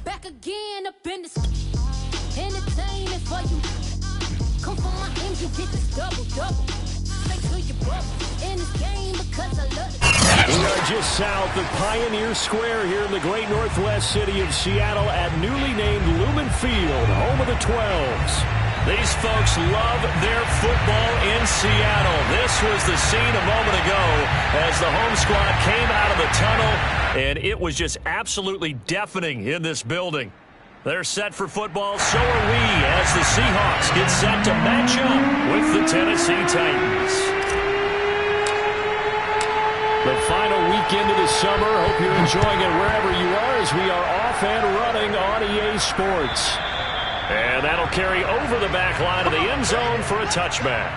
Back again up in this entertainment for you. Come for my ends, you get this double. Make sure you bubble in this game because I love it. We are just south of Pioneer Square here in the great northwest city of Seattle at newly named Lumen Field, home of the 12s. These folks love their football in Seattle. This was the scene a moment ago as the home squad came out of the tunnel, and it was just absolutely deafening in this building. They're set for football, so are we, as the Seahawks get set to match up with the Tennessee Titans. The final weekend of the summer. Hope you're enjoying it wherever you are as we are off and running on EA Sports. And that'll carry over the back line of the end zone for a touchback.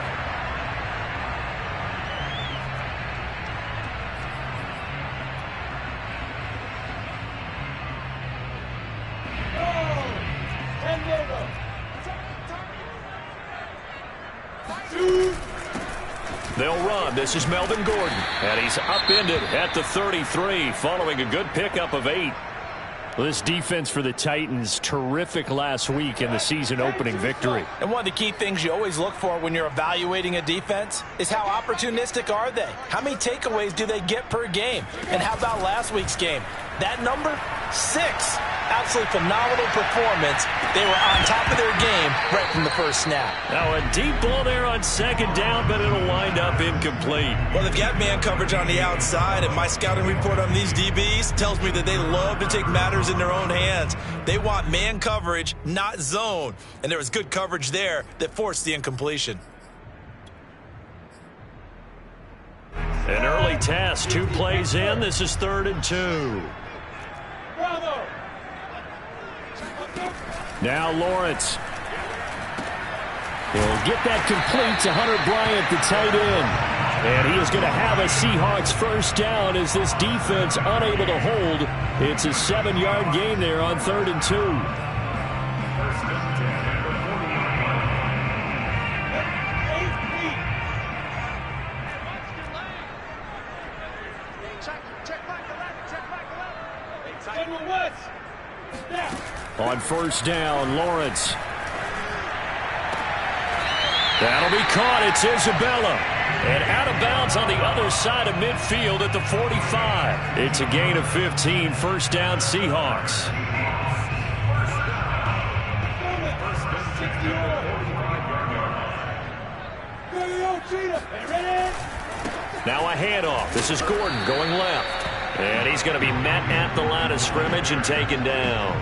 They'll run. This is Melvin Gordon. And he's upended at the 33 following a good pickup of 8. Well, this defense for the Titans, terrific last week in the season-opening victory. And one of the key things you always look for when you're evaluating a defense is how opportunistic are they? How many takeaways do they get per game? And how about last week's game? That number? 6. Absolutely phenomenal performance. They were on top of their game right from the first snap. Now a deep ball there on second down, but it'll wind up incomplete. Well, they've got man coverage on the outside, and my scouting report on these DBs tells me that they love to take matters in their own hands. They want man coverage, not zone. And there was good coverage there that forced the incompletion. An early test, 2 plays in. This is 3rd and 2. Now Lawrence. He'll get that complete to Hunter Bryant, the tight end. And he is going to have a Seahawks first down as this defense unable to hold. It's a 7-yard gain there on 3rd and 2. On first down, Lawrence. That'll be caught. It's Isabella. And out of bounds on the other side of midfield at the 45. It's a gain of 15. First down, Seahawks. Now a handoff. This is Gordon going left. And he's going to be met at the line of scrimmage and taken down.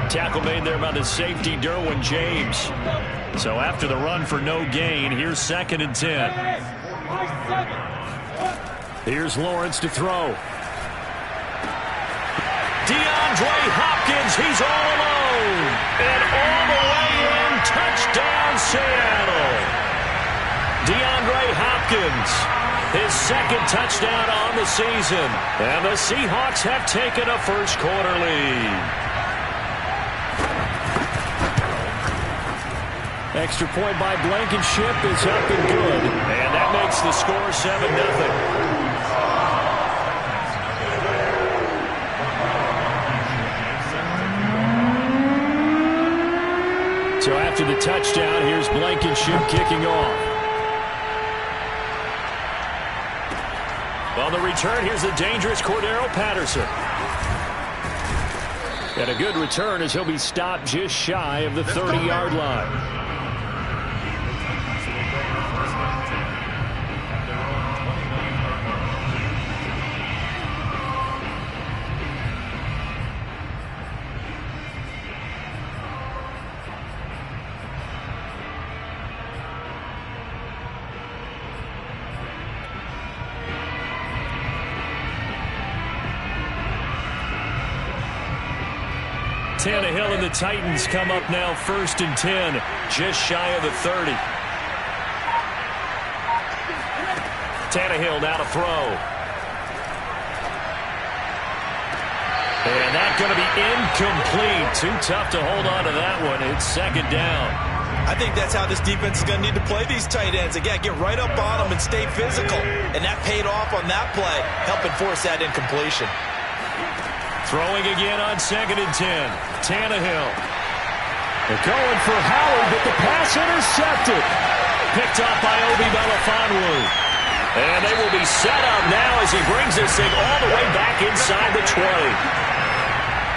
Tackle made there by the safety, Derwin James. So after the run for no gain, here's 2nd and 10. Here's Lawrence to throw. DeAndre Hopkins, he's all alone. And all the way in, touchdown Seattle. DeAndre Hopkins, his 2nd touchdown on the season. And the Seahawks have taken a first-quarter lead. Extra point by Blankenship is up and good. And that makes the score 7-0. So after the touchdown, here's Blankenship kicking off. On the return, here's the dangerous Cordero Patterson. And a good return as he'll be stopped just shy of the 30-yard line. Tannehill and the Titans come up now 1st and 10, just shy of the 30. Tannehill now to throw. And that's going to be incomplete. Too tough to hold on to that one. It's 2nd down. I think that's how this defense is going to need to play these tight ends. Again, get right up on them and stay physical. And that paid off on that play, helping force that incompletion. Throwing again on 2nd and 10. Tannehill. They're going for Howard, but the pass intercepted. Picked up by Obi Melifonwu. And they will be set up now as he brings this thing all the way back inside the 20.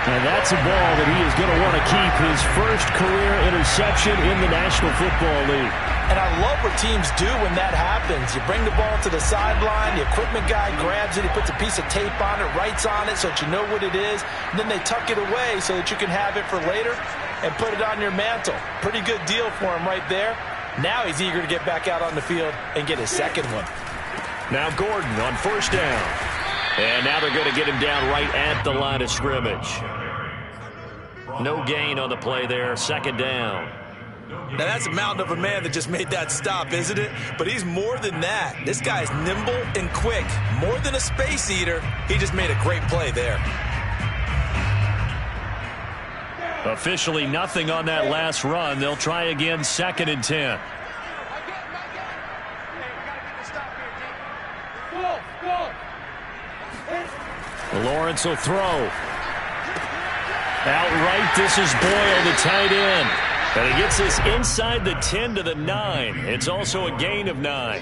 And that's a ball that he is going to want to keep, his first career interception in the National Football League. And I love what teams do when that happens. You bring the ball to the sideline, the equipment guy grabs it, he puts a piece of tape on it, writes on it so that you know what it is, and then they tuck it away so that you can have it for later and put it on your mantle. Pretty good deal for him right there. Now he's eager to get back out on the field and get his second one. Now Gordon on 1st down. And now they're going to get him down right at the line of scrimmage. No gain on the play there, 2nd down. Now that's a mountain of a man that just made that stop, isn't it? But he's more than that. This guy's nimble and quick. More than a space eater, he just made a great play there. Officially nothing on that last run. They'll try again, 2nd and 10. Lawrence will throw. Outright, this is Boyle, the tight end. And he gets this inside the 10 to the 9. It's also a gain of 9.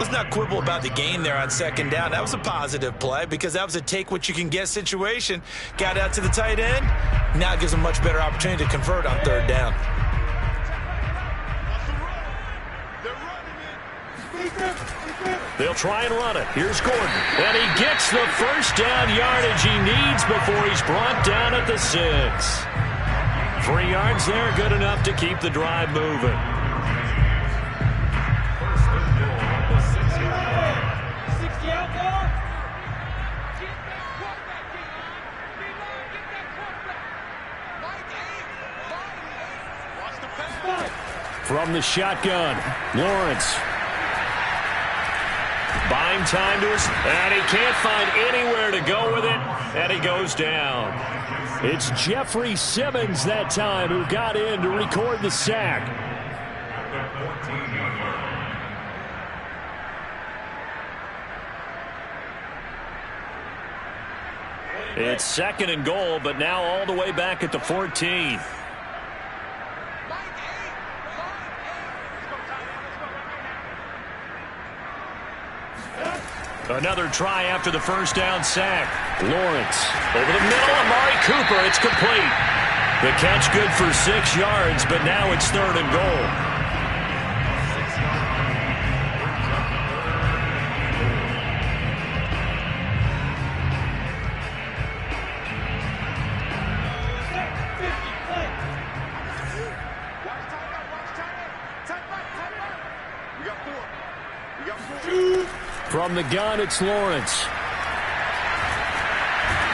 Let's not quibble about the gain there on 2nd down. That was a positive play because that was a take-what-you-can-get situation. Got out to the tight end. Now it gives him a much better opportunity to convert on 3rd down. They'll try and run it. Here's Gordon. And he gets the first down yardage he needs before he's brought down at the 6. 3 yards there, good enough to keep the drive moving. From the shotgun, Lawrence. Buying time to us, and he can't find anywhere to go with it, and he goes down. It's Jeffrey Simmons that time who got in to record the sack. It's 2nd and goal, but now all the way back at the 14. Another try after the first down sack. Lawrence over the middle. Amari Cooper. It's complete. The catch good for 6 yards, but now it's 3rd and goal. From the gun, it's Lawrence.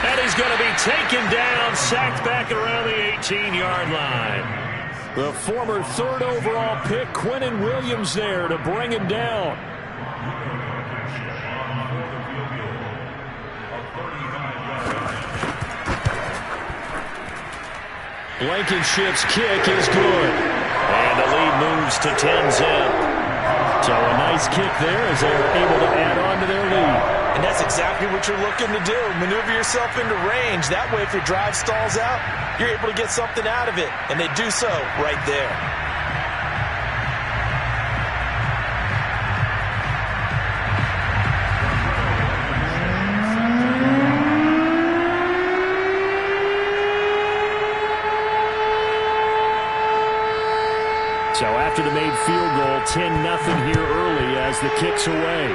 And he's going to be taken down, sacked back around the 18-yard line. The former 3rd overall pick, Quinnen Williams, there to bring him down. Blankenship's kick is good. And the lead moves to 10-zip. So a nice kick there as they're able to add on to their lead. And that's exactly what you're looking to do. Maneuver yourself into range. That way, if your drive stalls out, you're able to get something out of it. And they do so right there. So after the made field goal, 10-0 here early as the kick's away.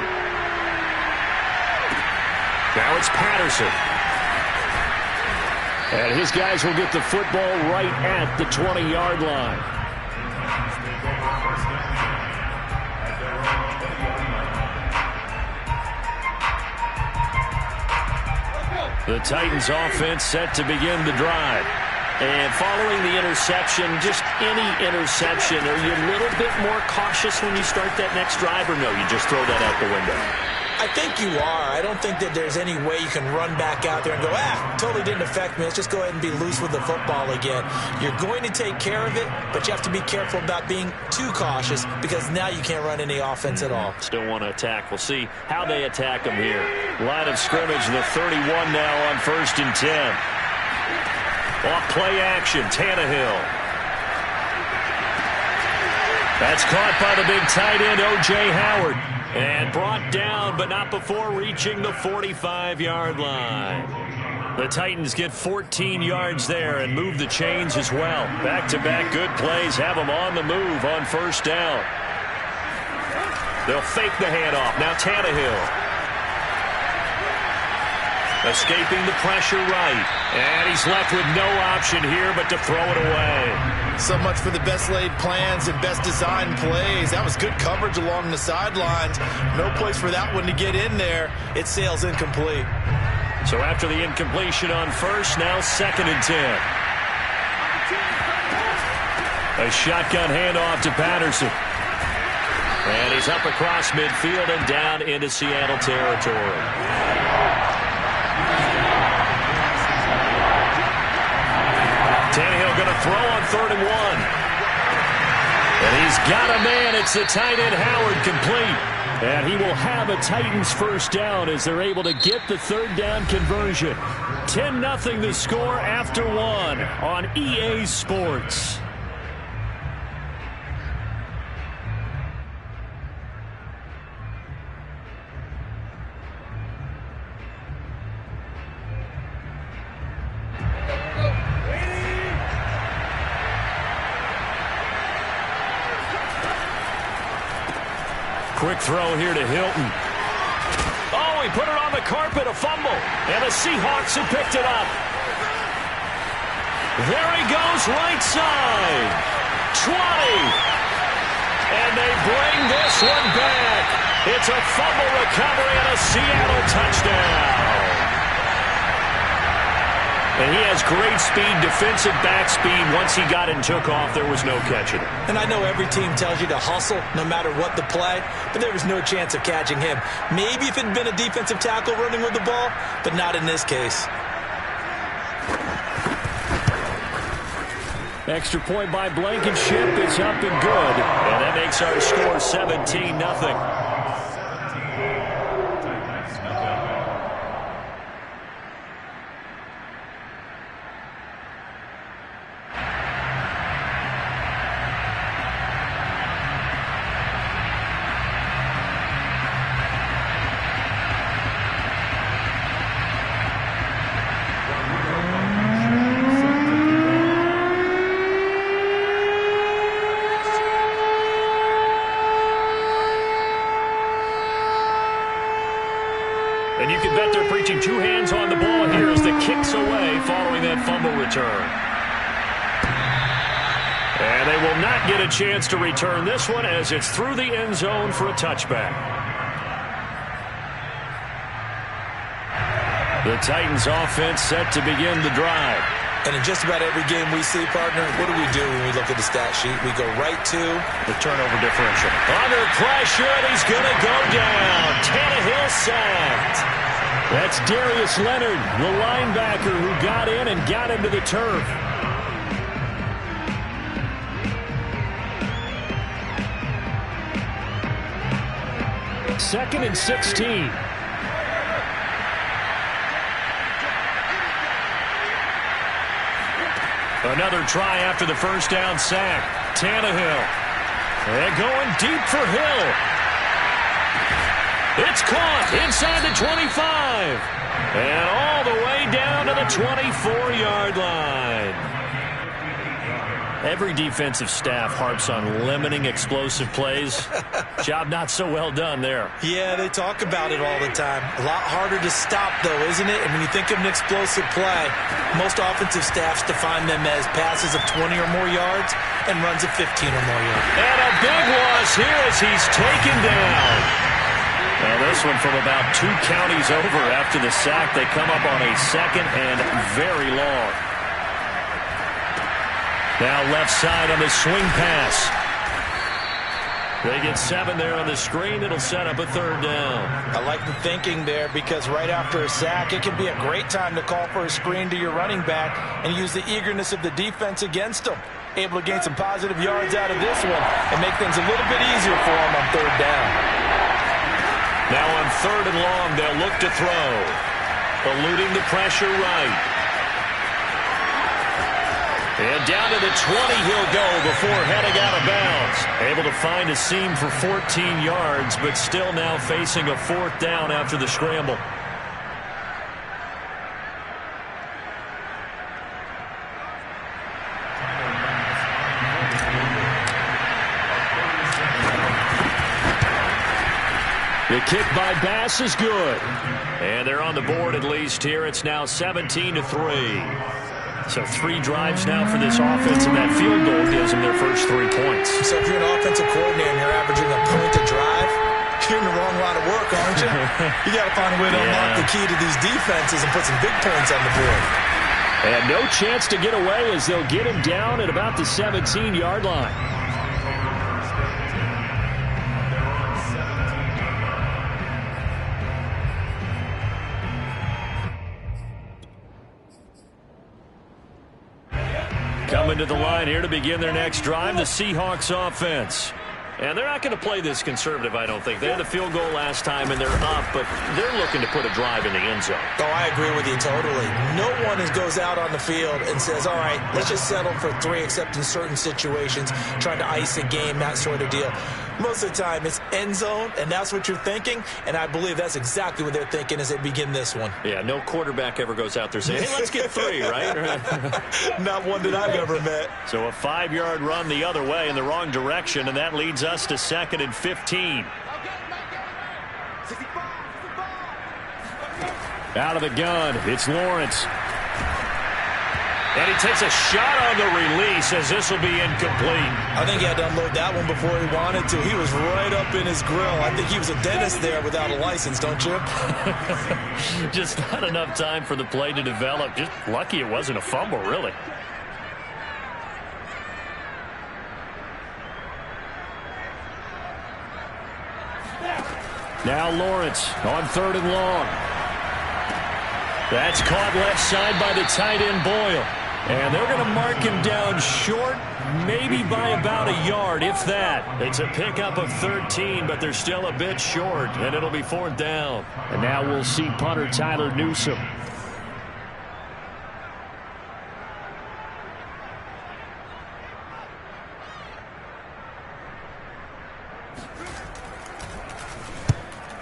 Now it's Patterson. And his guys will get the football right at the 20-yard line. The Titans offense set to begin the drive. And following the interception, just any interception, are you a little bit more cautious when you start that next drive, or no, you just throw that out the window? I think you are. I don't think that there's any way you can run back out there and go, totally didn't affect me. Let's just go ahead and be loose with the football again. You're going to take care of it, but you have to be careful about being too cautious because now you can't run any offense at all. Still want to attack. We'll see how they attack them here. Line of scrimmage, the 31 now on 1st and 10. Off play action, Tannehill. That's caught by the big tight end, O.J. Howard. And brought down, but not before reaching the 45-yard line. The Titans get 14 yards there and move the chains as well. Back-to-back good plays have them on the move on 1st down. They'll fake the handoff. Now Tannehill. Escaping the pressure right. And he's left with no option here but to throw it away. So much for the best laid plans and best designed plays. That was good coverage along the sidelines. No place for that one to get in there. It sails incomplete. So after the incompletion on 1st, now 2nd and 10. A shotgun handoff to Patterson. And he's up across midfield and down into Seattle territory. Tannehill going to throw on 3rd and 1. And he's got a man. It's the tight end Howard complete. And he will have a Titans 1st down as they're able to get the 3rd down conversion. 10-0 the score after 1 on EA Sports. Quick throw here to Hilton. Oh, he put it on the carpet, a fumble. And the Seahawks have picked it up. There he goes, right side. 20. And they bring this one back. It's a fumble recovery and a Seattle touchdown. And he has great speed, defensive back speed. Once he got it and took off, there was no catching it. And I know every team tells you to hustle no matter what the play, but there was no chance of catching him. Maybe if it had been a defensive tackle running with the ball, but not in this case. Extra point by Blankenship is up and good. And that makes our score 17-0. And you can bet they're preaching two hands on the ball here as the kick's away following that fumble return. And they will not get a chance to return this one as it's through the end zone for a touchback. The Titans offense set to begin the drive. And in just about every game we see, partner, what do we do when we look at the stat sheet? We go right to the turnover differential. Under pressure, and he's going to go down. Tannehill sacked. That's Darius Leonard, the linebacker who got in and got into the turf. Second and 16. Another try after the first down sack. Tannehill. And going deep for Hill. It's caught inside the 25. And all the way down to the 24-yard line. Every defensive staff harps on limiting explosive plays. Job not so well done there. Yeah, they talk about it all the time. A lot harder to stop, though, isn't it? And when you think of an explosive play, most offensive staffs define them as passes of 20 or more yards and runs of 15 or more yards. And a big loss here as he's taken down. Now this one from about 2 counties over after the sack. They come up on a second and very long. Now left side on the swing pass. They get 7 there on the screen. It'll set up a 3rd down. I like the thinking there because right after a sack, it can be a great time to call for a screen to your running back and use the eagerness of the defense against them. Able to gain some positive yards out of this one and make things a little bit easier for them on 3rd down. Now on 3rd and long, they'll look to throw. Eluding the pressure right. And down to the 20 he'll go before heading out of bounds. Able to find a seam for 14 yards, but still now facing a 4th down after the scramble. The kick by Bass is good. And they're on the board at least here. It's now 17-3. So 3 drives now for this offense, and that field goal gives them their first 3 points. So if you're an offensive coordinator and you're averaging a point a drive, you're in the wrong line of work, aren't you? You got to find a way to unlock the key to these defenses and put some big points on the board. And no chance to get away as they'll get him down at about the 17-yard line. Coming to the line here to begin their next drive, the Seahawks offense. And they're not going to play this conservative, I don't think. They had the field goal last time, and they're up, but they're looking to put a drive in the end zone. Oh, I agree with you totally. No one goes out on the field and says, all right, let's just settle for 3, except in certain situations, trying to ice a game, that sort of deal. Most of the time, it's end zone, and that's what you're thinking, and I believe that's exactly what they're thinking as they begin this one. Yeah, no quarterback ever goes out there saying, hey, let's get 3, right? Not one that I've ever met. So a 5-yard run the other way in the wrong direction, and that leads us to 2nd and 15. Out of the gun, it's Lawrence. And he takes a shot on the release as this will be incomplete. I think he had to unload that one before he wanted to. He was right up in his grill. I think he was a dentist there without a license, don't you? Just not enough time for the play to develop. Just lucky it wasn't a fumble, really. Now Lawrence on 3rd and long. That's caught left side by the tight end Boyle. And they're going to mark him down short, maybe by about a yard, if that. It's a pickup of 13, but they're still a bit short, and it'll be 4th down. And now we'll see punter Tyler Newsome.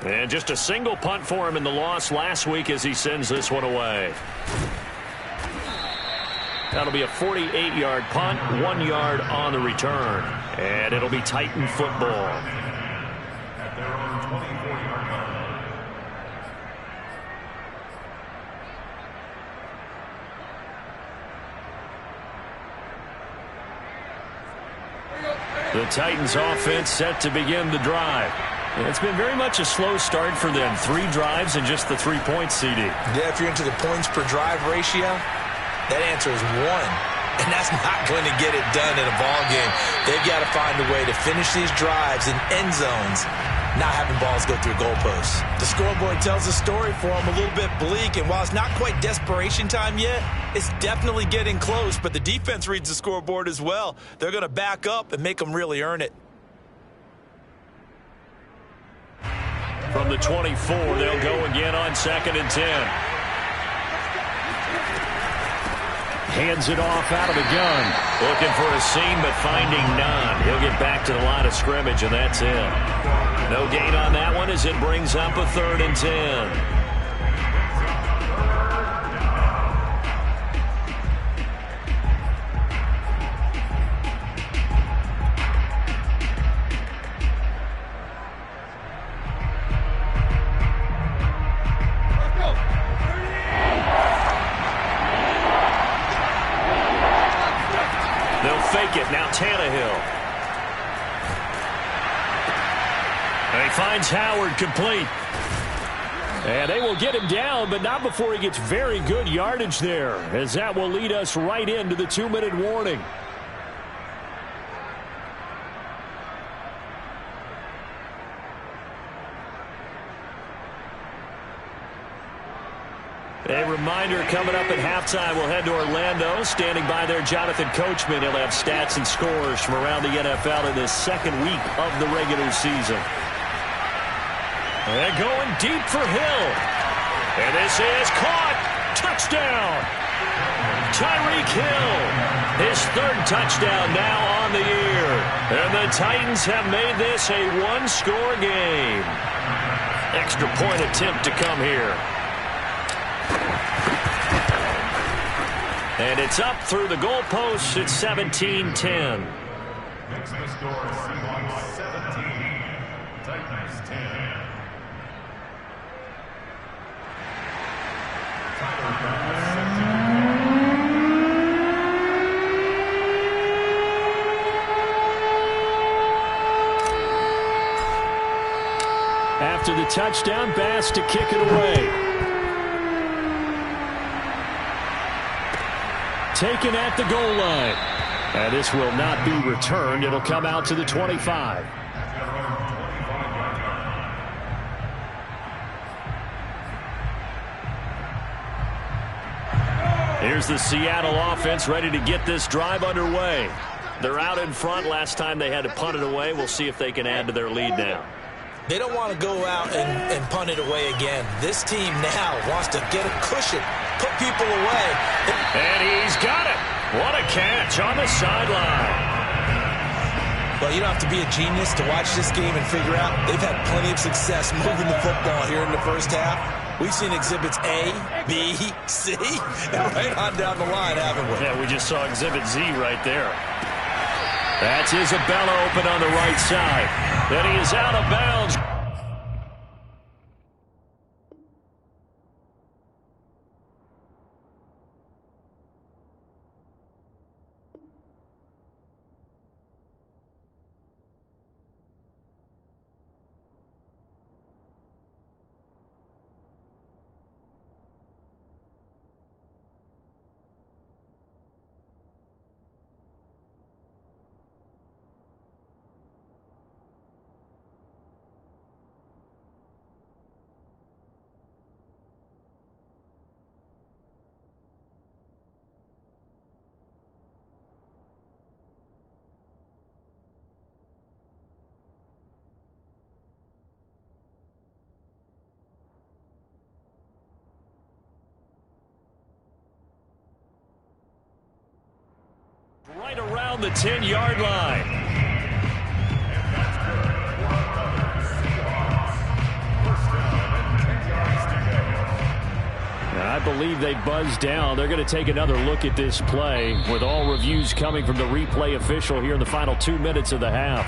And just a single punt for him in the loss last week as he sends this one away. That'll be a 48-yard punt, 1 yard on the return. And it'll be Titan football. The Titans offense set to begin the drive. It's been very much a slow start for them. 3 drives and just the 3 points, CD. Yeah, if you're into the points per drive ratio, that answer is 1. And that's not going to get it done in a ball game. They've got to find a way to finish these drives in end zones, not having balls go through goalposts. The scoreboard tells a story for them, a little bit bleak, and while it's not quite desperation time yet, it's definitely getting close, but the defense reads the scoreboard as well. They're going to back up and make them really earn it. From the 24, they'll go again on 2nd and 10. Hands it off out of the gun. Looking for a seam, but finding none. He'll get back to the line of scrimmage, and that's it. No gain on that one as it brings up a 3rd and 10. Fake it. Now Tannehill. And he finds Howard complete. And they will get him down, but not before he gets very good yardage there, as that will lead us right into the 2-minute warning. A reminder coming up at halftime, we'll head to Orlando. Standing by there, Jonathan Coachman. He'll have stats and scores from around the NFL in this second week of the regular season. And going deep for Hill. And this is caught. Touchdown. Tyreek Hill. His third touchdown now on the year. And the Titans have made this a one-score game. Extra point attempt to come here. And it's up through the goalposts. It's 17-10. Next the score, Seahawks 17, Titans 10. After the touchdown, Bass to kick it away. Taken at the goal line. And this will not be returned. It'll come out to the 25. Here's the Seattle offense ready to get this drive underway. They're out in front. Last time they had to punt it away. We'll see if they can add to their lead now. They don't want to go out and punt it away again. This team now wants to get a cushion, put people away. And he's got it. What a catch on the sideline. Well, you don't have to be a genius to watch this game and figure out they've had plenty of success moving the football here in the first half. We've seen exhibits A, B, C, and right on down the line, haven't we? Yeah, we just saw exhibit Z right there. That's Isabella open on the right side. Then he is out of bounds. Right around the 10-yard line. I believe they buzzed down. They're going to take another look at this play with all reviews coming from the replay official here in the final 2 minutes of the half.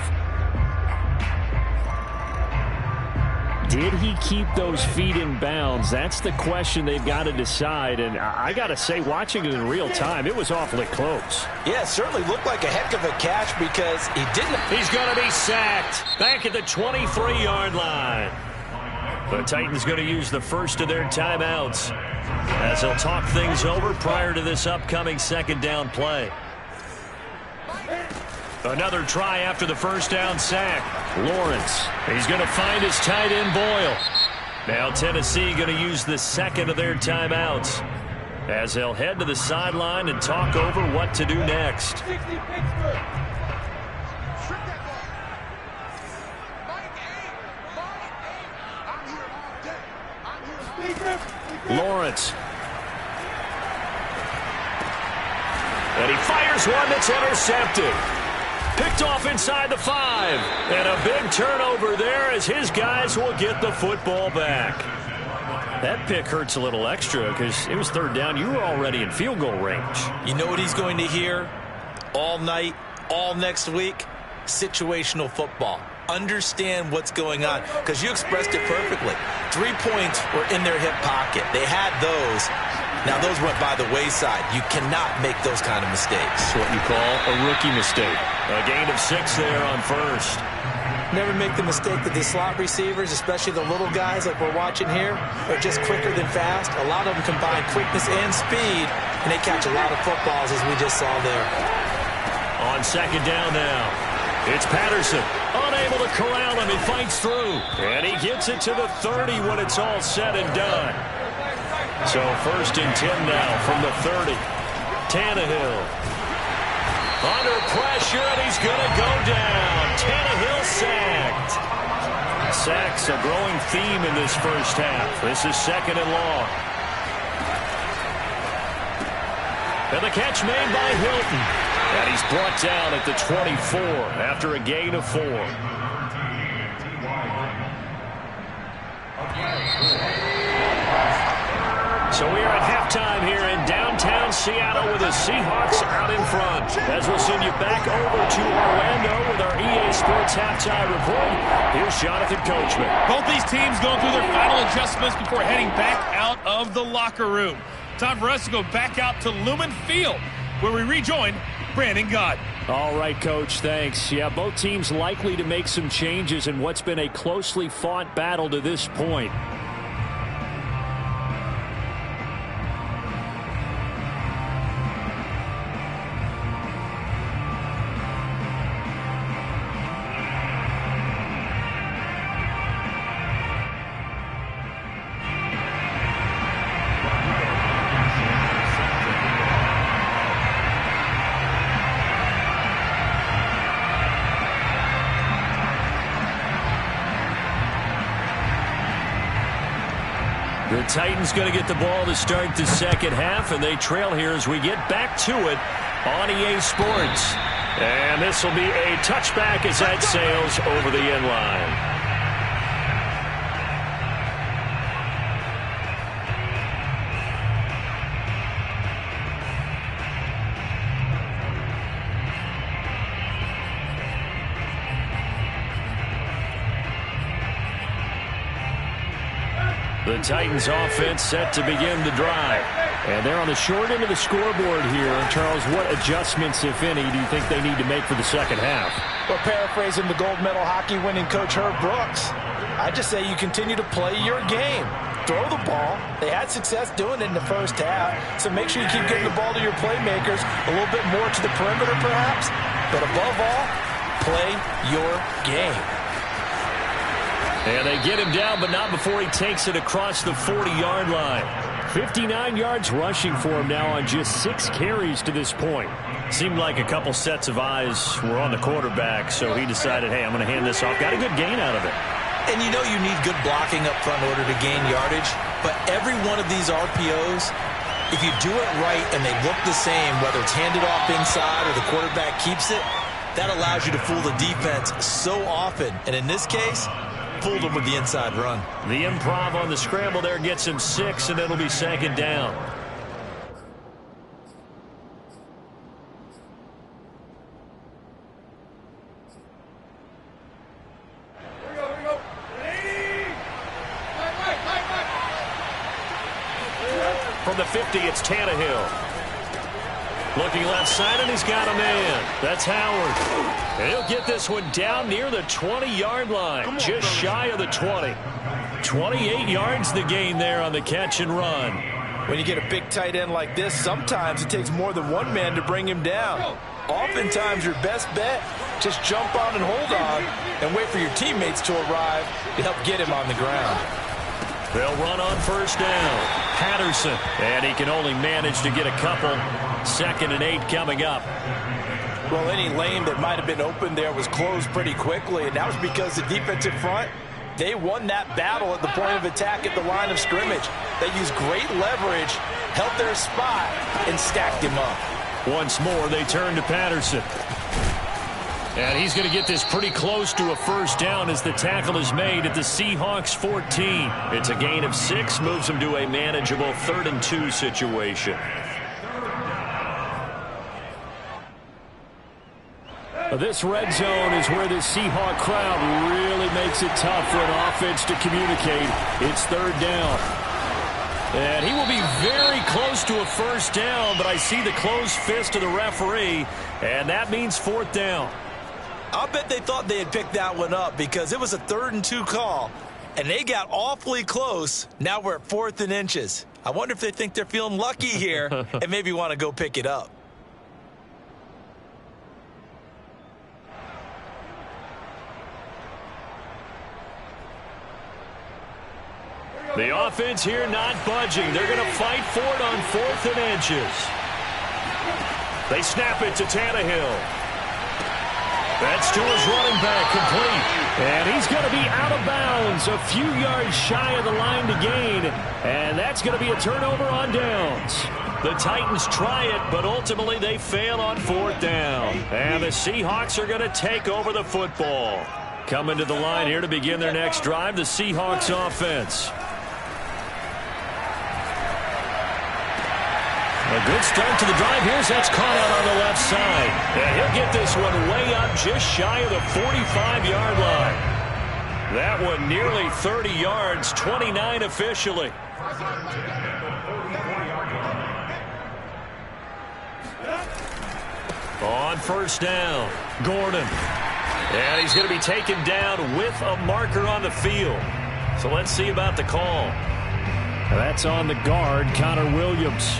Did he keep those feet in bounds? That's the question they've got to decide. And I got to say, watching it in real time, it was awfully close. Yeah, it certainly looked like a heck of a catch because he didn't. He's going to be sacked back at the 23-yard line. The Titans going to use the first of their timeouts as they'll talk things over prior to this upcoming second down play. Another try after the first down sack. Lawrence, he's going to find his tight end Boyle. Now Tennessee going to use the second of their timeouts as they'll head to the sideline and talk over what to do next. Lawrence. And he fires one that's intercepted. Picked off inside the 5. And a big turnover there as his guys will get the football back. That pick hurts a little extra because it was third down. You were already in field goal range. You know what he's going to hear all night, all next week? Situational football. Understand what's going on because you expressed it perfectly. 3 points were in their hip pocket. They had those. Now, those went by the wayside. You cannot make those kind of mistakes. It's what you call a rookie mistake. A gain of 6 there on first. Never make the mistake that the slot receivers, especially the little guys like we're watching here, are just quicker than fast. A lot of them combine quickness and speed, and they catch a lot of footballs, as we just saw there. On second down now, it's Patterson. Unable to corral him. He fights through. And he gets it to the 30 when it's all said and done. So 1st and 10 now from the 30. Tannehill under pressure, and he's going to go down. Tannehill sacked. Sacks a growing theme in this first half. This is 2nd and long. And the catch made by Hilton. And he's brought down at the 24 after a gain of 4. So we are at halftime here in downtown Seattle with the Seahawks out in front. As we'll send you back over to Orlando with our EA Sports Halftime Report. Here's Jonathan Coachman. Both these teams going through their final adjustments before heading back out of the locker room. Time for us to go back out to Lumen Field, where we rejoin Brandon Gott. All right, Coach, thanks. Yeah, both teams likely to make some changes in what's been a closely fought battle to this point. The Titans going to get the ball to start the second half, and they trail here as we get back to it on EA Sports. And this will be a touchback as that sails over the end line. The Titans offense set to begin the drive. And they're on the short end of the scoreboard here. Charles, what adjustments, if any, do you think they need to make for the second half? Well, paraphrasing the gold medal hockey winning coach Herb Brooks, I just say you continue to play your game. Throw the ball. They had success doing it in the first half, so make sure you keep getting the ball to your playmakers, a little bit more to the perimeter perhaps, but above all, play your game. And they get him down, but not before he takes it across the 40-yard line. 59 yards rushing for him now on just 6 carries to this point. Seemed like a couple sets of eyes were on the quarterback, so he decided, hey, I'm going to hand this off. Got a good gain out of it. And you know you need good blocking up front in order to gain yardage, but every one of these RPOs, if you do it right and they look the same, whether it's handed off inside or the quarterback keeps it, that allows you to fool the defense so often. And in this case, fooled him with the inside run. The improv on the scramble there gets him 6, and it'll be second down. From the 50, it's Tannehill. Looking left side, and he's got a man. That's Howard. And he'll get this one down near the 20-yard line, just shy of the 20. 28 yards the gain there on the catch and run. When you get a big tight end like this, sometimes it takes more than one man to bring him down. Oftentimes, your best bet, just jump on and hold on and wait for your teammates to arrive to help get him on the ground. They'll run on first down. Patterson, and he can only manage to get a couple. 2nd and 8 coming up. Well, any lane that might have been open there was closed pretty quickly, and that was because the defensive front, they won that battle at the point of attack at the line of scrimmage. They used great leverage, held their spot, and stacked him up. Once more, they turn to Patterson. And he's going to get this pretty close to a first down as the tackle is made at the Seahawks 14. It's a gain of 6, moves them to a manageable 3rd and 2 situation. This red zone is where the Seahawk crowd really makes it tough for an offense to communicate. It's 3rd down. And he will be very close to a first down, but I see the closed fist of the referee, and that means 4th down. I'll bet they thought they had picked that one up because it was a 3rd and 2 call, and they got awfully close. Now we're at 4th and inches. I wonder if they think they're feeling lucky here and maybe want to go pick it up. The offense here not budging. They're going to fight for it on 4th and inches. They snap it to Tannehill. That's to his running back, complete. And he's going to be out of bounds, a few yards shy of the line to gain. And that's going to be a turnover on downs. The Titans try it, but ultimately they fail on 4th down. And the Seahawks are going to take over the football. Coming to the line here to begin their next drive, the Seahawks offense. A good start to the drive. Here's that's caught out on the left side. And he'll get this one way up just shy of the 45-yard line. That one nearly 30 yards, 29 officially. On 1st down, Gordon. And he's going to be taken down with a marker on the field. So let's see about the call. That's on the guard, Connor Williams.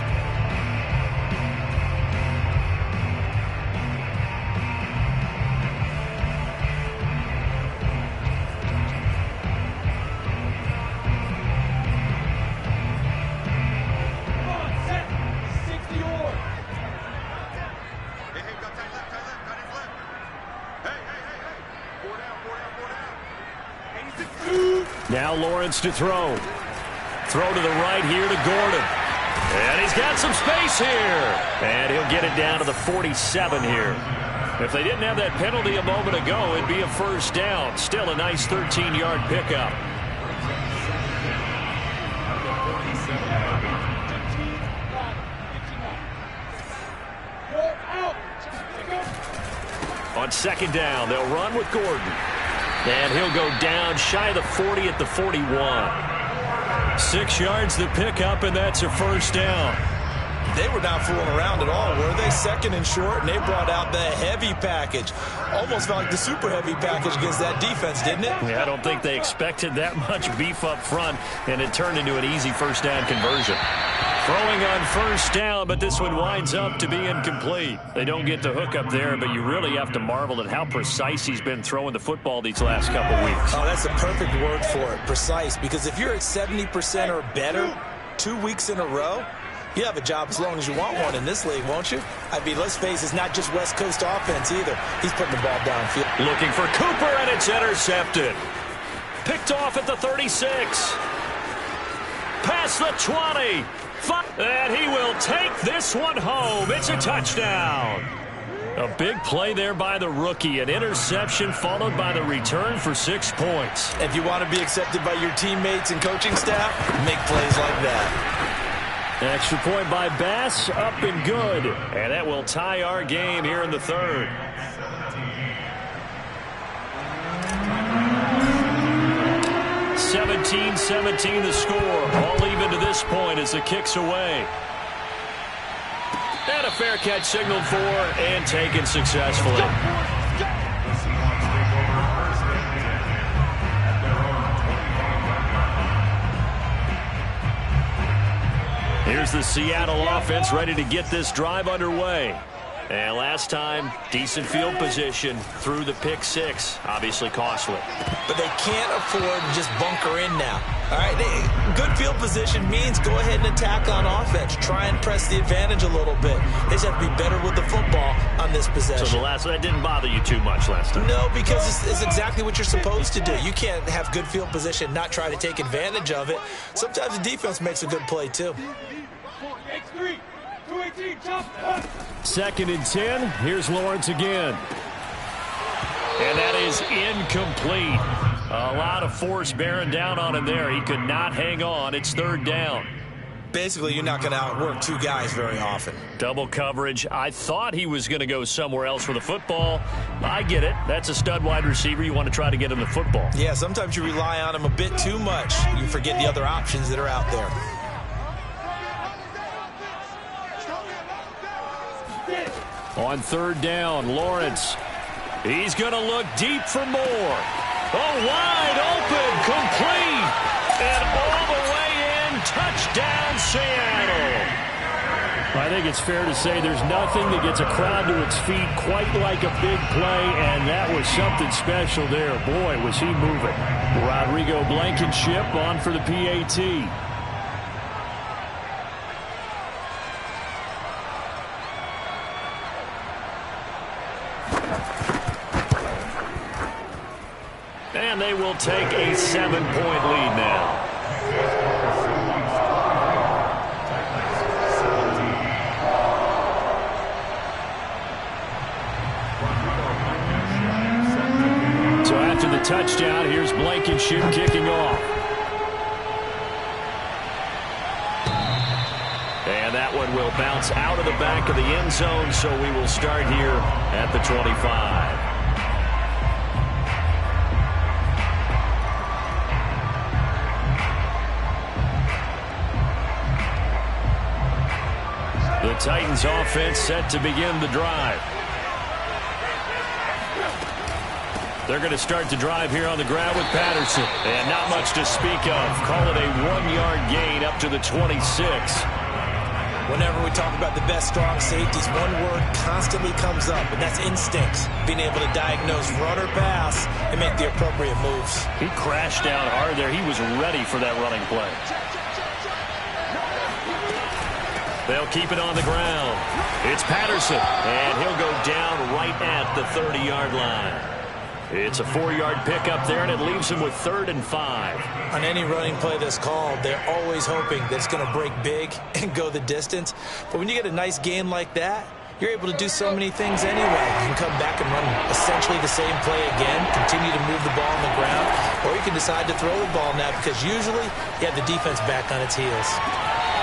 Now Lawrence to throw. Throw to the right here to Gordon. And he's got some space here. And he'll get it down to the 47 here. If they didn't have that penalty a moment ago, it'd be a 1st down. Still a nice 13-yard pickup. On 2nd down, they'll run with Gordon. And he'll go down shy of the 40 at the 41. 6 yards the pickup, and that's a 1st down. They were not fooling around at all, were they? 2nd and short, and they brought out the heavy package. Almost felt like the super heavy package against that defense, didn't it? Yeah, I don't think they expected that much beef up front, and it turned into an easy 1st down conversion. Throwing on 1st down, but this one winds up to be incomplete. They don't get the hook up there, but you really have to marvel at how precise he's been throwing the football these last couple weeks. Oh, that's the perfect word for it, precise, because if you're at 70% or better 2 weeks in a row, you have a job as long as you want one in this league, won't you? I mean, let's face it, it's not just West Coast offense either. He's putting the ball downfield. Looking for Cooper, and it's intercepted. Picked off at the 36. Past the 20. And he will take this one home. It's a touchdown. A big play there by the rookie. An interception followed by the return for 6 points. If you want to be accepted by your teammates and coaching staff, make plays like that. Extra point by Bass, up and good. And that will tie our game here in the 3rd. (17-17) the score. All even to this point as the kick's away. And a fair catch signaled for and taken successfully. Here's the Seattle offense ready to get this drive underway. And last time, decent field position through the pick 6. Obviously costly. But they can't afford to just bunker in now. All right, good field position means go ahead and attack on offense. Try and press the advantage a little bit. They just have to be better with the football on this possession. So that didn't bother you too much last time? No, because it's exactly what you're supposed to do. You can't have good field position and not try to take advantage of it. Sometimes the defense makes a good play, too. 2nd and 10. Here's Lawrence again. And that is incomplete. A lot of force bearing down on him there. He could not hang on. It's 3rd down. Basically, you're not going to outwork 2 guys very often. Double coverage. I thought he was going to go somewhere else with the football. I get it. That's a stud wide receiver. You want to try to get him the football. Yeah, sometimes you rely on him a bit too much. You forget the other options that are out there. On 3rd down, Lawrence. He's going to look deep for more. Oh, wide open, complete. And all the way in, touchdown Seattle. I think it's fair to say there's nothing that gets a crowd to its feet quite like a big play, and that was something special there. Boy, was he moving. Rodrigo Blankenship on for the PAT. And they will take a 7-point lead now. So after the touchdown, here's Blankenship kicking off. And that one will bounce out of the back of the end zone, so we will start here at the 25. The Titans offense set to begin the drive. They're going to start the drive here on the ground with Patterson. And not much to speak of. Call it a 1-yard gain up to the 26. Whenever we talk about the best strong safeties, one word constantly comes up, and that's instincts. Being able to diagnose run or pass and make the appropriate moves. He crashed down hard there. He was ready for that running play. They'll keep it on the ground. It's Patterson, and he'll go down right at the 30-yard line. It's a 4-yard pickup there, and it leaves him with 3rd and 5. On any running play that's called, they're always hoping that it's going to break big and go the distance. But when you get a nice gain like that, you're able to do so many things anyway. You can come back and run essentially the same play again, continue to move the ball on the ground, or you can decide to throw the ball now because usually you have the defense back on its heels.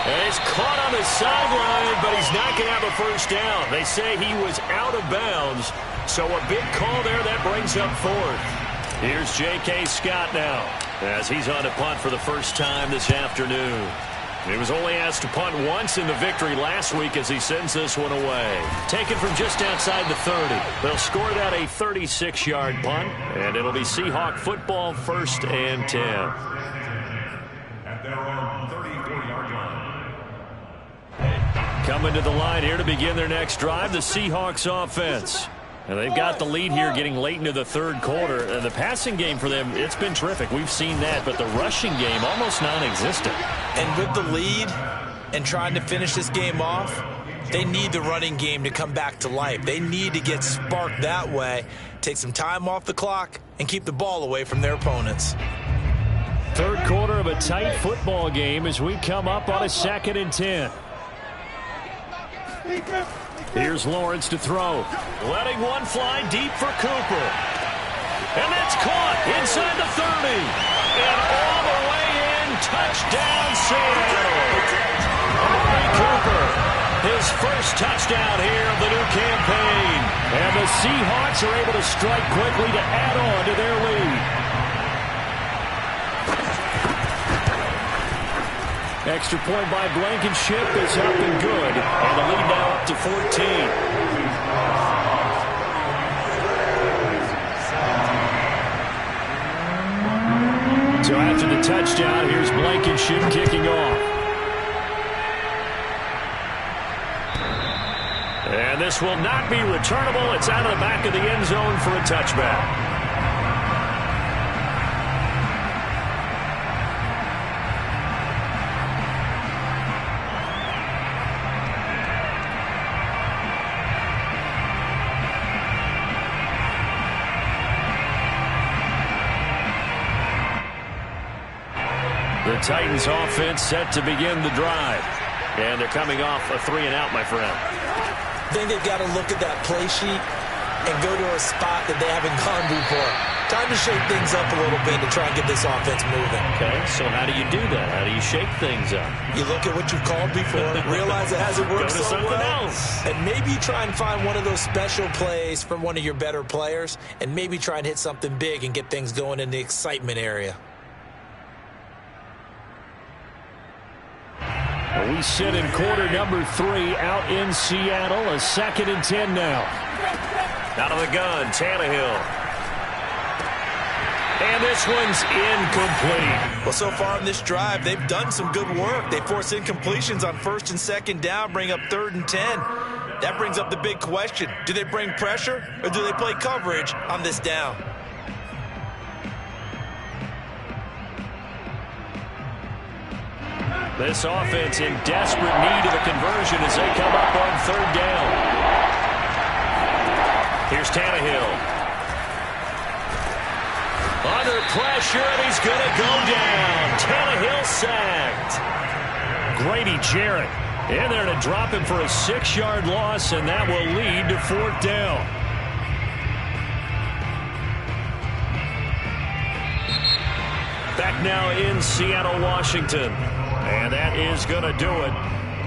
And he's caught on the sideline, but he's not going to have a first down. They say he was out of bounds, so a big call there that brings up 4th. Here's J.K. Scott now, as he's on to punt for the first time this afternoon. He was only asked to punt once in the victory last week as he sends this one away. Taken from just outside the 30. They'll score that a 36-yard punt, and it'll be Seahawk football 1st and 10. At their own 34-yard line. Coming to the line here to begin their next drive, the Seahawks offense. And they've got the lead here getting late into the 3rd quarter. And the passing game for them, it's been terrific. We've seen that, but the rushing game almost non-existent. And with the lead and trying to finish this game off, they need the running game to come back to life. They need to get sparked that way, take some time off the clock, and keep the ball away from their opponents. 3rd quarter of a tight football game as we come up on a 2nd and 10. Here's Lawrence to throw. Letting one fly deep for Cooper. And that's caught inside the 30. And all the way in, touchdown Seattle. Amari Cooper, his first touchdown here of the new campaign. And the Seahawks are able to strike quickly to add on to their lead. Extra point by Blankenship is up and good. And the lead now up to 14. So after the touchdown, here's Blankenship kicking off. And this will not be returnable. It's out of the back of the end zone for a touchback. The Titans offense set to begin the drive. And they're coming off a 3-and-out, my friend. I think they've got to look at that play sheet and go to a spot that they haven't gone before. Time to shake things up a little bit to try and get this offense moving. Okay, so how do you do that? How do you shake things up? You look at what you've called before, realize it hasn't worked Go to so something well, else. and maybe you try and find one of those special plays from one of your better players, and maybe try and hit something big and get things going in the excitement area. We sit in quarter number 3 out in Seattle. A 2nd and 10 now. Out of the gun, Tannehill. And this one's incomplete. Well, so far on this drive, they've done some good work. They force incompletions on 1st and 2nd down, bring up 3rd and 10. That brings up the big question. Do they bring pressure or do they play coverage on this down? This offense in desperate need of a conversion as they come up on 3rd down. Here's Tannehill. Under pressure, and he's going to go down. Tannehill sacked. Grady Jarrett in there to drop him for a 6-yard loss, and that will lead to 4th down. Back now in Seattle, Washington. And that is going to do it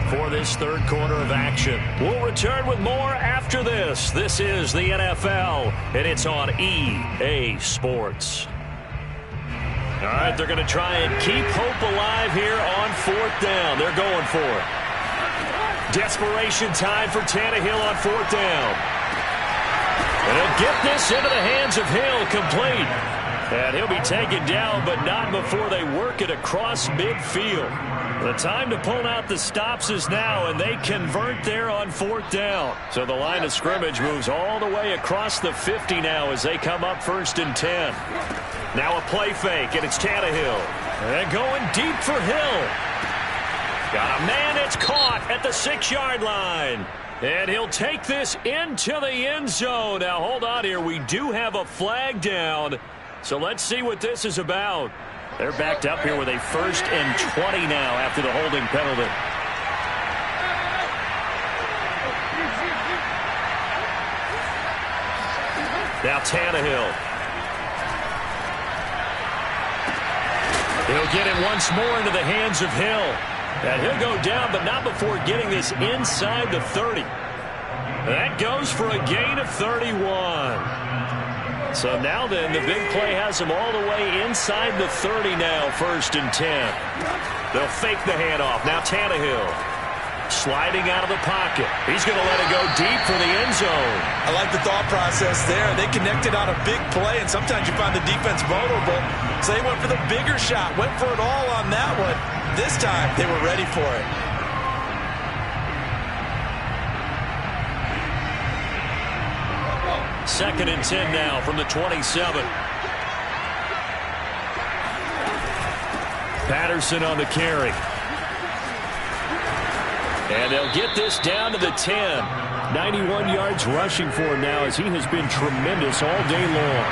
for this 3rd quarter of action. We'll return with more after this. This is the NFL, and it's on EA Sports. All right, they're going to try and keep hope alive here on 4th down. They're going for it. Desperation time for Tannehill on 4th down. And he'll get this into the hands of Hill, complete. And he'll be taken down, but not before they work it across midfield. The time to pull out the stops is now, and they convert there on 4th down. So the line of scrimmage moves all the way across the 50 now as they come up 1st and 10. Now a play fake, and it's Tannehill. And going deep for Hill. Got a man, it's caught at the 6-yard line. And he'll take this into the end zone. Now hold on here, we do have a flag down. So let's see what this is about. They're backed up here with a 1st and 20 now after the holding penalty. Now Tannehill. He'll get it once more into the hands of Hill. And he'll go down, but not before getting this inside the 30. That goes for a gain of 31. So now then, the big play has him all the way inside the 30 now, 1st and 10. They'll fake the handoff. Now Tannehill sliding out of the pocket. He's going to let it go deep for the end zone. I like the thought process there. They connected on a big play, and sometimes you find the defense vulnerable. So they went for the bigger shot, went for it all on that one. This time, they were ready for it. Second and 10 now from the 27. Patterson on the carry. And they'll get this down to the 10. 91 yards rushing for him now as he has been tremendous all day long.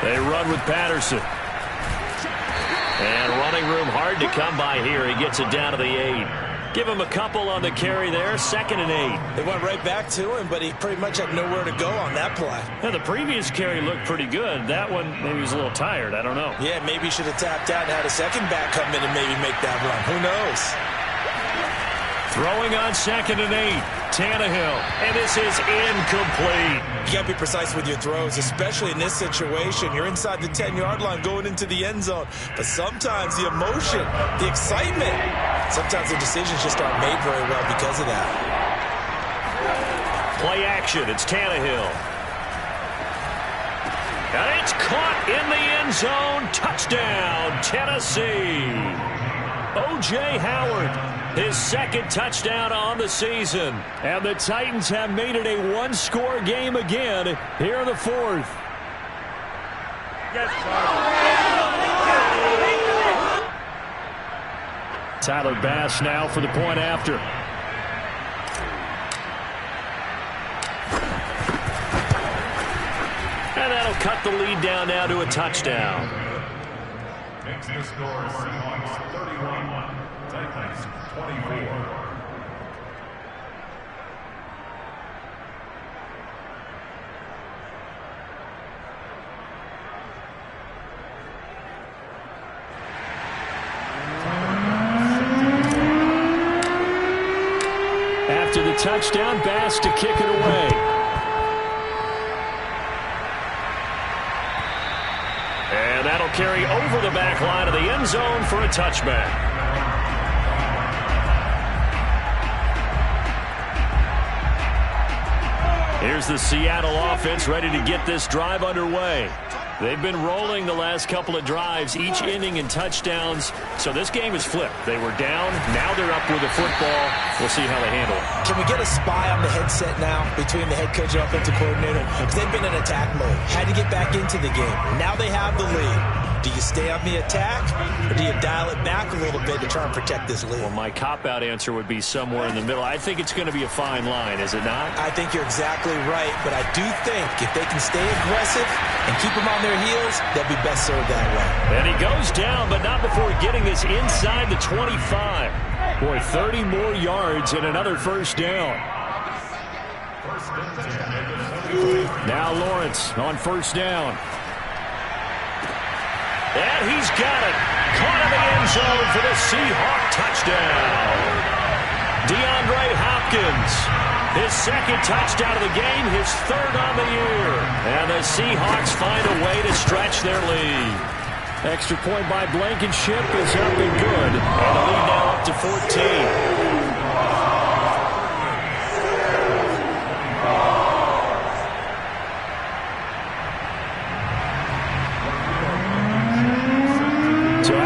They run with Patterson. And running room hard to come by here. He gets it down to the 8. Give him a couple on the carry there. 2nd and 8. They went right back to him, but he pretty much had nowhere to go on that play. Yeah, the previous carry looked pretty good. That one, maybe he was a little tired. I don't know. Yeah, maybe he should have tapped out and had a second back come in and maybe make that run. Who knows? Throwing on 2nd and 8. Tannehill. And this is incomplete. You got to be precise with your throws, especially in this situation. You're inside the 10-yard line going into the end zone. But sometimes the emotion, the excitement, sometimes the decisions just aren't made very well because of that. Play action. It's Tannehill. And it's caught in the end zone. Touchdown, Tennessee. O.J. Howard. His 2nd touchdown on the season. And the Titans have made it a one-score game again here in the 4th. Tyler Bass now for the point after. And that'll cut the lead down now to a touchdown. Next to score, Seahawks 31, Titans 24. After the touchdown, Bass to kick it away. And that'll carry over the back line of the end zone for a touchback. Here's the Seattle offense ready to get this drive underway. They've been rolling the last couple of drives, each inning in touchdowns. So this game is flipped. They were down. Now they're up with the football. We'll see how they handle it. Can we get a spy on the headset now between the head coach and offensive coordinator? Because they've been in attack mode. Had to get back into the game. Now they have the lead. Do you stay on the attack, or do you dial it back a little bit to try and protect this lead? Well, my cop-out answer would be somewhere in the middle. I think it's going to be a fine line, is it not? I think you're exactly right, but I do think if they can stay aggressive and keep them on their heels, they'll be best served that way. And he goes down, but not before getting this inside the 25. Boy, 30 more yards and another first down. Now Lawrence on first down. And he's got it. Caught in the end zone for the Seahawk touchdown. DeAndre Hopkins. His second touchdown of the game, his third on the year. And the Seahawks find a way to stretch their lead. Extra point by Blankenship is up and good. And the lead now up to 14.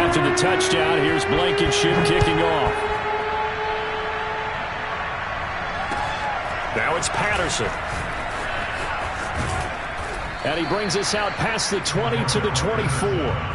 After the touchdown, here's Blankenship kicking off. Now it's Patterson. And he brings us out past the 20 to the 24.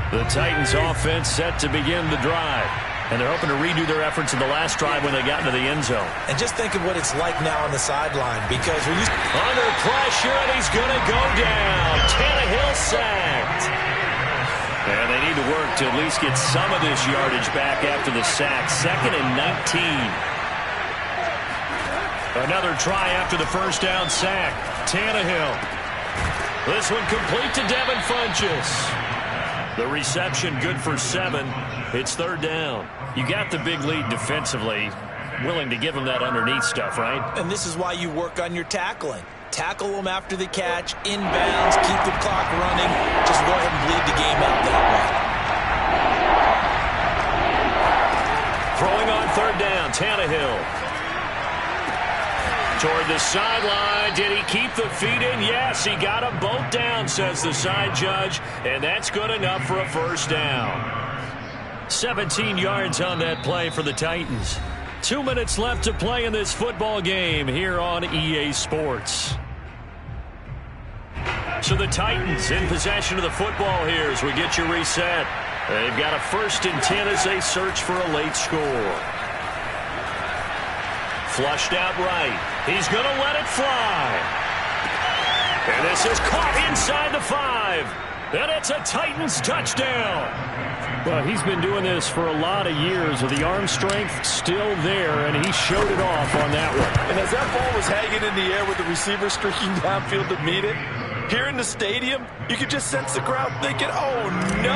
The Titans offense set to begin the drive. And they're hoping to redo their efforts in the last drive when they got into the end zone. And just think of what it's like now on the sideline, because when you... Under pressure, and he's going to go down. Tannehill sacked. And they need to work to at least get some of this yardage back after the sack. 2nd and 19. Another try after the first down sack. Tannehill. This one complete to Devin Funchess. The reception good for 7. It's third down. You got the big lead defensively. Willing to give them that underneath stuff, right? And this is why you work on your tackling. Tackle them after the catch, inbounds, keep the clock running. Just go ahead and bleed the game out that way. Throwing on third down, Tannehill. Toward the sideline. Did he keep the feet in? Yes, he got them both down, says the side judge. And that's good enough for a first down. 17 yards on that play for the Titans. 2 minutes left to play in this football game here on EA Sports. So the Titans in possession of the football here as we get you reset. They've got a 1st and 10 as they search for a late score. Flushed out right. He's going to let it fly. And this is caught inside the 5. And it's a Titans touchdown. Well, he's been doing this for a lot of years with the arm strength still there, and he showed it off on that one. And as that ball was hanging in the air with the receiver streaking downfield to meet it, here in the stadium, you could just sense the crowd thinking, oh, no.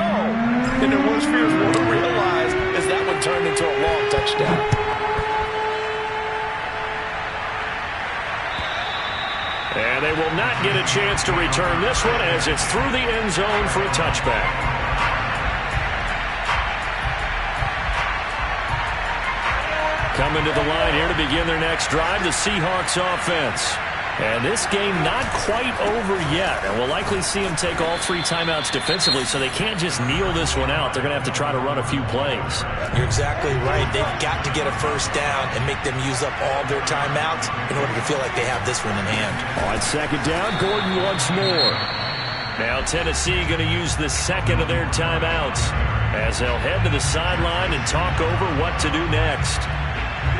And their worst fears won't realize as that one turned into a long touchdown. And they will not get a chance to return this one as it's through the end zone for a touchback. Coming to the line here to begin their next drive, the Seahawks offense. And this game not quite over yet. And we'll likely see them take all 3 timeouts defensively, so they can't just kneel this one out. They're going to have to try to run a few plays. You're exactly right. They've got to get a first down and make them use up all their timeouts in order to feel like they have this one in hand. On second down, Gordon once more. Now Tennessee going to use the second of their timeouts as they'll head to the sideline and talk over what to do next.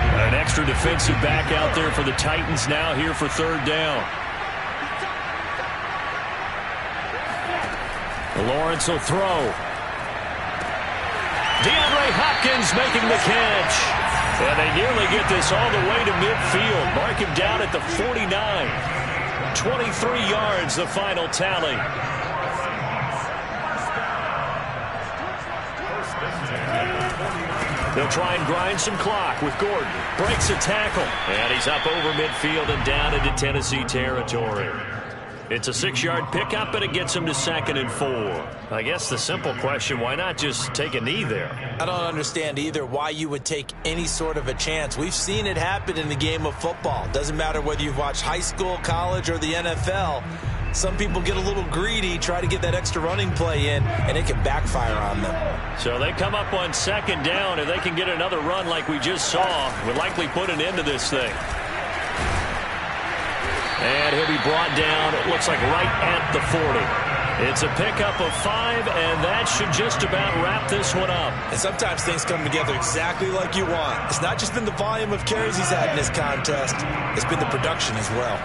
An extra defensive back out there for the Titans now here for third down. Lawrence will throw. DeAndre Hopkins making the catch. And they nearly get this all the way to midfield. Mark him down at the 49. 23 yards, the final tally. They'll try and grind some clock with Gordon. Breaks a tackle. And he's up over midfield and down into Tennessee territory. It's a 6-yard pickup, and it gets him to 2nd and 4. I guess the simple question, why not just take a knee there? I don't understand either why you would take any sort of a chance. We've seen it happen in the game of football. Doesn't matter whether you've watched high school, college, or the NFL. Some people get a little greedy, try to get that extra running play in, and it can backfire on them. So they come up on 2nd down, and they can get another run like we just saw. Would likely put an end to this thing. And he'll be brought down, it looks like right at the 40. It's a pickup of 5, and that should just about wrap this one up. And sometimes things come together exactly like you want. It's not just been the volume of carries he's had in this contest. It's been the production as well.